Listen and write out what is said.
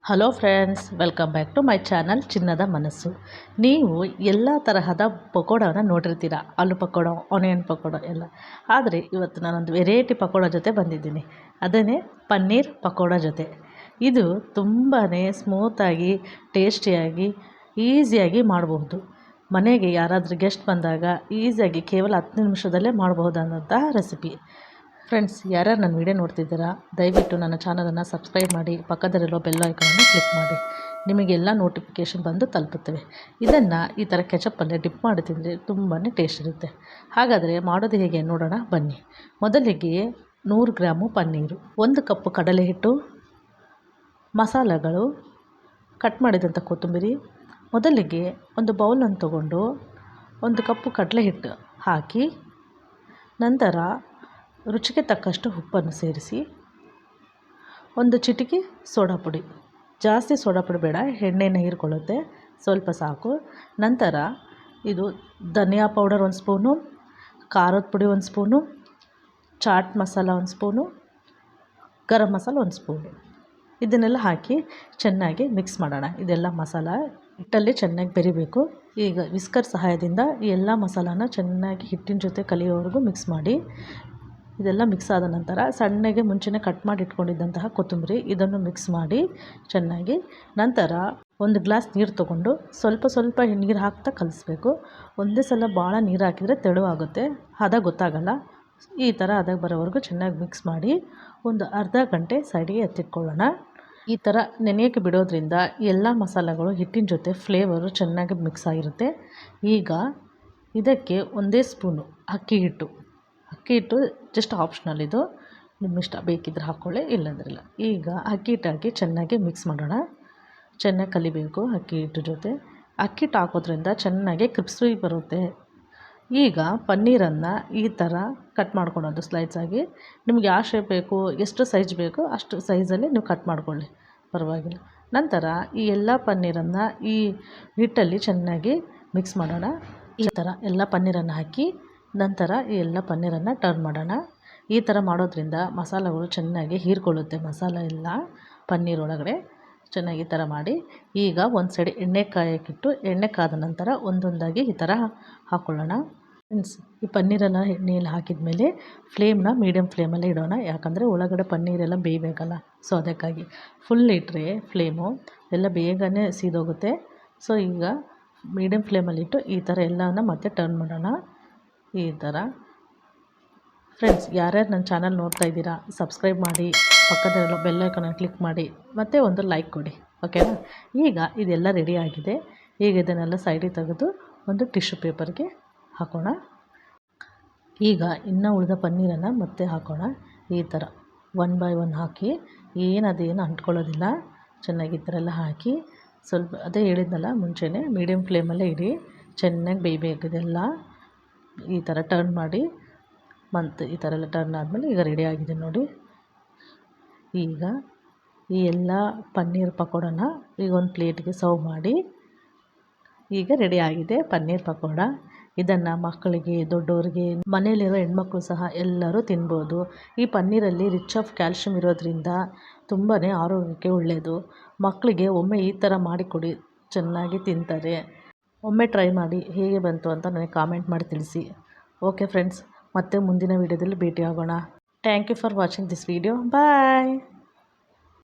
Hello friends, welcome back to my channel Chinnada Manassu. ನೀವು ಎಲ್ಲ ತರಹದ ಪಕೋಡವನ್ನು ನೋಡಿರ್ತೀರ, ಆಲೂ ಪಕೋಡ, ಆನಿಯನ್ ಪಕೋಡ ಎಲ್ಲ. ಆದರೆ ಇವತ್ತು ನಾನೊಂದು ವೆರೈಟಿ ಪಕೋಡ ಜೊತೆ ಬಂದಿದ್ದೀನಿ. ಅದನ್ನೇ ಪನ್ನೀರ್ ಪಕೋಡ ಜೊತೆ. ಇದು ತುಂಬಾ ಸ್ಮೂತಾಗಿ, ಟೇಸ್ಟಿಯಾಗಿ, ಈಸಿಯಾಗಿ ಮಾಡಬಹುದು. ಮನೆಗೆ ಯಾರಾದರೂ ಗೆಸ್ಟ್ ಬಂದಾಗ ಈಸಿಯಾಗಿ ಕೇವಲ 10 ನಿಮಿಷದಲ್ಲೇ ಮಾಡಬಹುದಾದಂತಹ ರೆಸಿಪಿ. ಫ್ರೆಂಡ್ಸ್, ಯಾರ್ಯಾರು ನನ್ನ ವಿಡಿಯೋ ನೋಡ್ತಿದ್ದೀರಾ, ದಯವಿಟ್ಟು ನನ್ನ ಚಾನಲನ್ನು ಸಬ್ಸ್ಕ್ರೈಬ್ ಮಾಡಿ, ಪಕ್ಕದಲ್ಲಿರೋ ಬೆಲ್ ಐಕನನ್ನು ಕ್ಲಿಕ್ ಮಾಡಿ. ನಿಮಗೆಲ್ಲ ನೋಟಿಫಿಕೇಷನ್ ಬಂದು ತಲುಪುತ್ತವೆ. ಇದನ್ನು ಈ ಥರ ಕೆಚಪ್ಪಲ್ಲೇ ಡಿಪ್ ಮಾಡಿ ತಿಂದರೆ ತುಂಬಾ ಟೇಸ್ಟ್ ಇರುತ್ತೆ. ಹಾಗಾದರೆ ಮಾಡೋದು ಹೇಗೆ ನೋಡೋಣ ಬನ್ನಿ. ಮೊದಲಿಗೆ 100 ಗ್ರಾಮು ಪನ್ನೀರು, 1 ಕಪ್ಪು ಕಡಲೆ ಹಿಟ್ಟು, ಮಸಾಲೆಗಳು, ಕಟ್ ಮಾಡಿದಂಥ ಕೊತ್ತಂಬರಿ. ಮೊದಲಿಗೆ ಒಂದು ಬೌಲನ್ನು ತಗೊಂಡು 1 ಕಪ್ಪು ಕಡಲೆ ಹಿಟ್ಟು ಹಾಕಿ, ನಂತರ ರುಚಿಗೆ ತಕ್ಕಷ್ಟು ಉಪ್ಪನ್ನು ಸೇರಿಸಿ, 1 ಚಿಟಿಕೆ ಸೋಡಾ ಪುಡಿ. ಜಾಸ್ತಿ ಸೋಡಾ ಪುಡಿ ಬೇಡ, ಎಣ್ಣೆನ ಹೀರ್ಕೊಳ್ಳುತ್ತೆ, ಸ್ವಲ್ಪ ಸಾಕು. ನಂತರ ಇದು ಧನಿಯಾ ಪೌಡರ್ 1 ಸ್ಪೂನು, ಖಾರದ ಪುಡಿ 1 spoon, chat masala 1 spoon, garam masala 1 spoon. ಇದನ್ನೆಲ್ಲ ಹಾಕಿ ಚೆನ್ನಾಗಿ ಮಿಕ್ಸ್ ಮಾಡೋಣ. ಇದೆಲ್ಲ ಮಸಾಲ ಹಿಟ್ಟಲ್ಲಿ ಚೆನ್ನಾಗಿ ಬೆರಿಬೇಕು. ಈಗ ವಿಸ್ಕರ್ ಸಹಾಯದಿಂದ ಈ ಎಲ್ಲ ಮಸಾಲಾನ ಚೆನ್ನಾಗಿ ಹಿಟ್ಟಿನ ಜೊತೆ ಕಲಿಯೋವರೆಗೂ ಮಿಕ್ಸ್ ಮಾಡಿ. ಇದೆಲ್ಲ ಮಿಕ್ಸ್ ಆದ ನಂತರ ಸಣ್ಣಗೆ ಮುಂಚೆನೇ ಕಟ್ ಮಾಡಿ ಇಟ್ಕೊಂಡಿದ್ದಂತಹ ಕೊತ್ತಂಬರಿ ಇದನ್ನು ಮಿಕ್ಸ್ ಮಾಡಿ ಚೆನ್ನಾಗಿ. ನಂತರ 1 ಗ್ಲಾಸ್ ನೀರು ತೊಗೊಂಡು ಸ್ವಲ್ಪ ನೀರು ಹಾಕ್ತಾ ಕಲಿಸ್ಬೇಕು. ಒಂದೇ ಸಲ ಭಾಳ ನೀರು ಹಾಕಿದರೆ ತೆಳುವಾಗುತ್ತೆ, ಹದ ಗೊತ್ತಾಗಲ್ಲ. ಈ ಥರ ಹದ ಬರೋವರೆಗೂ ಚೆನ್ನಾಗಿ ಮಿಕ್ಸ್ ಮಾಡಿ ಒಂದು ಅರ್ಧ ಗಂಟೆ ಸೈಡಿಗೆ ಎತ್ತಿಟ್ಕೊಳ್ಳೋಣ. ಈ ಥರ ನೆನೆಯೋಕ್ಕೆ ಬಿಡೋದ್ರಿಂದ ಎಲ್ಲ ಮಸಾಲೆಗಳು ಹಿಟ್ಟಿನ ಜೊತೆ ಫ್ಲೇವರು ಚೆನ್ನಾಗಿ ಮಿಕ್ಸ್ ಆಗಿರುತ್ತೆ. ಈಗ ಇದಕ್ಕೆ 1 ಸ್ಪೂನು ಅಕ್ಕಿ ಹಿಟ್ಟು ಜಸ್ಟ್ ಆಪ್ಷನಲ್, ಇದು ನಿಮ್ಮ ಇಷ್ಟ, ಬೇಕಿದ್ರೆ ಹಾಕ್ಕೊಳ್ಳಿ, ಇಲ್ಲಾಂದ್ರೆ ಇಲ್ಲ. ಈಗ ಅಕ್ಕಿ ಹಿಟ್ಟು ಹಾಕಿ ಚೆನ್ನಾಗಿ ಮಿಕ್ಸ್ ಮಾಡೋಣ. ಚೆನ್ನಾಗಿ ಕಲಿಬೇಕು ಅಕ್ಕಿ ಹಿಟ್ಟು ಜೊತೆ. ಅಕ್ಕಿ ಹಿಟ್ಟು ಹಾಕೋದ್ರಿಂದ ಚೆನ್ನಾಗಿ ಕ್ರಿಸ್ಪಿ ಬರುತ್ತೆ. ಈಗ ಪನ್ನೀರನ್ನು ಈ ಥರ ಕಟ್ ಮಾಡ್ಕೊಳ್ಳೋದು ಸ್ಲೈಡ್ಸ್ ಆಗಿ. ನಿಮ್ಗೆ ಯಾವ ಶೇಪ್ ಬೇಕು, ಎಷ್ಟು ಸೈಜ್ ಬೇಕು ಅಷ್ಟು ಸೈಜಲ್ಲಿ ನೀವು ಕಟ್ ಮಾಡ್ಕೊಳ್ಳಿ, ಪರವಾಗಿಲ್ಲ. ನಂತರ ಈ ಎಲ್ಲ ಪನ್ನೀರನ್ನು ಈ ಹಿಟ್ಟಲ್ಲಿ ಚೆನ್ನಾಗಿ ಮಿಕ್ಸ್ ಮಾಡೋಣ. ಈ ಥರ ಎಲ್ಲ ಪನ್ನೀರನ್ನು ಹಾಕಿ ನಂತರ ಈ ಎಲ್ಲ ಪನ್ನೀರನ್ನು ಟರ್ನ್ ಮಾಡೋಣ. ಈ ಥರ ಮಾಡೋದ್ರಿಂದ ಮಸಾಲೆಗಳು ಚೆನ್ನಾಗಿ ಹೀರ್ಕೊಳ್ಳುತ್ತೆ, ಮಸಾಲೆ ಎಲ್ಲ ಪನ್ನೀರ್ ಒಳಗಡೆ. ಚೆನ್ನಾಗಿ ಈ ಥರ ಮಾಡಿ ಈಗ ಒಂದು ಸೈಡ್ ಎಣ್ಣೆ ಕಾಯಕ್ಕಿಟ್ಟು, ಎಣ್ಣೆ ಕಾದ ನಂತರ ಒಂದೊಂದಾಗಿ ಈ ಥರ ಹಾಕ್ಕೊಳ್ಳೋಣ. ಫ್ರೆಂಡ್ಸ್, ಈ ಪನ್ನೀರೆಲ್ಲ ಎಣ್ಣೆಯಲ್ಲಿ ಹಾಕಿದ ಮೇಲೆ ಫ್ಲೇಮ್ನ ಮೀಡಿಯಮ್ ಫ್ಲೇಮಲ್ಲೇ ಇಡೋಣ. ಯಾಕಂದರೆ ಒಳಗಡೆ ಪನ್ನೀರೆಲ್ಲ ಬೇಯಬೇಕಲ್ಲ, ಸೊ ಅದಕ್ಕಾಗಿ. ಫುಲ್ ಇಟ್ಟರೆ ಫ್ಲೇಮು ಎಲ್ಲ ಬೇಗನೆ ಸೀದೋಗುತ್ತೆ. ಸೊ ಈಗ ಮೀಡಿಯಮ್ ಫ್ಲೇಮಲ್ಲಿಟ್ಟು ಈ ಥರ ಎಲ್ಲನ ಮತ್ತೆ ಟರ್ನ್ ಮಾಡೋಣ. ಈ ಥರ. ಫ್ರೆಂಡ್ಸ್, ಯಾರ್ಯಾರು ನನ್ನ ಚಾನಲ್ ನೋಡ್ತಾ ಇದ್ದೀರಾ, ಸಬ್ಸ್ಕ್ರೈಬ್ ಮಾಡಿ, ಪಕ್ಕದಲ್ಲಿರೋ ಬೆಲ್ ಐಕಾನನ್ನು ಕ್ಲಿಕ್ ಮಾಡಿ, ಮತ್ತು ಒಂದು ಲೈಕ್ ಕೊಡಿ, ಓಕೆನಾ? ಈಗ ಇದೆಲ್ಲ ರೆಡಿ ಆಗಿದೆ. ಈಗ ಇದನ್ನೆಲ್ಲ ಸೈಡಿಗೆ ತೆಗೆದು ಒಂದು ಟಿಶ್ಯೂ ಪೇಪರ್ಗೆ ಹಾಕೋಣ. ಈಗ ಇನ್ನೂ ಉಳಿದ ಪನ್ನೀರನ್ನು ಮತ್ತೆ ಹಾಕೋಣ. ಈ ಥರ 1 ಬೈ 1 ಹಾಕಿ, ಅದೇನು ಅಂಟ್ಕೊಳ್ಳೋದಿಲ್ಲ. ಚೆನ್ನಾಗಿ ಈ ಥರ ಎಲ್ಲ ಹಾಕಿ ಸ್ವಲ್ಪ, ಅದೇ ಹೇಳಿದ್ನಲ್ಲ ಮುಂಚೆನೇ, ಮೀಡಿಯಮ್ ಫ್ಲೇಮಲ್ಲೇ ಇಡಿ, ಚೆನ್ನಾಗಿ ಬೇಯಬೇಕು ಇದೆಲ್ಲ. ಈ ಥರ ಟರ್ನ್ ಮಾಡಿ ಮತ್ತು ಈ ಥರ ಎಲ್ಲ ಟರ್ನ್ ಆದಮೇಲೆ ಈಗ ರೆಡಿ ಆಗಿದೆ ನೋಡಿ. ಈಗ ಈ ಎಲ್ಲ ಪನ್ನೀರ್ ಪಕೋಡನ ಈಗ ಒಂದು ಪ್ಲೇಟ್ಗೆ ಸರ್ವ್ ಮಾಡಿ. ಈಗ ರೆಡಿ ಆಗಿದೆ ಪನ್ನೀರ್ ಪಕೋಡ. ಇದನ್ನು ಮಕ್ಕಳಿಗೆ, ದೊಡ್ಡವರಿಗೆ, ಮನೆಯಲ್ಲಿರೋ ಹೆಣ್ಮಕ್ಳು ಸಹ ಎಲ್ಲರೂ ತಿನ್ಬೋದು. ಈ ಪನ್ನೀರಲ್ಲಿ ರಿಚ್ ಆಫ್ ಕ್ಯಾಲ್ಶಿಯಮ್ ಇರೋದ್ರಿಂದ ತುಂಬಾ ಆರೋಗ್ಯಕ್ಕೆ ಒಳ್ಳೆಯದು. ಮಕ್ಕಳಿಗೆ ಒಮ್ಮೆ ಈ ಥರ ಮಾಡಿಕೊಡಿ, ಚೆನ್ನಾಗಿ ತಿಂತಾರೆ. ಒಮ್ಮೆ ಟ್ರೈ ಮಾಡಿ ಹೇಗೆ ಬಂತು ಅಂತ ನನಗೆ ಕಾಮೆಂಟ್ ಮಾಡಿ ತಿಳಿಸಿ. ಓಕೆ ಫ್ರೆಂಡ್ಸ್, ಮತ್ತೆ ಮುಂದಿನ ವೀಡಿಯೋದಲ್ಲಿ ಭೇಟಿ ಆಗೋಣ. Thank you for watching this video. Bye.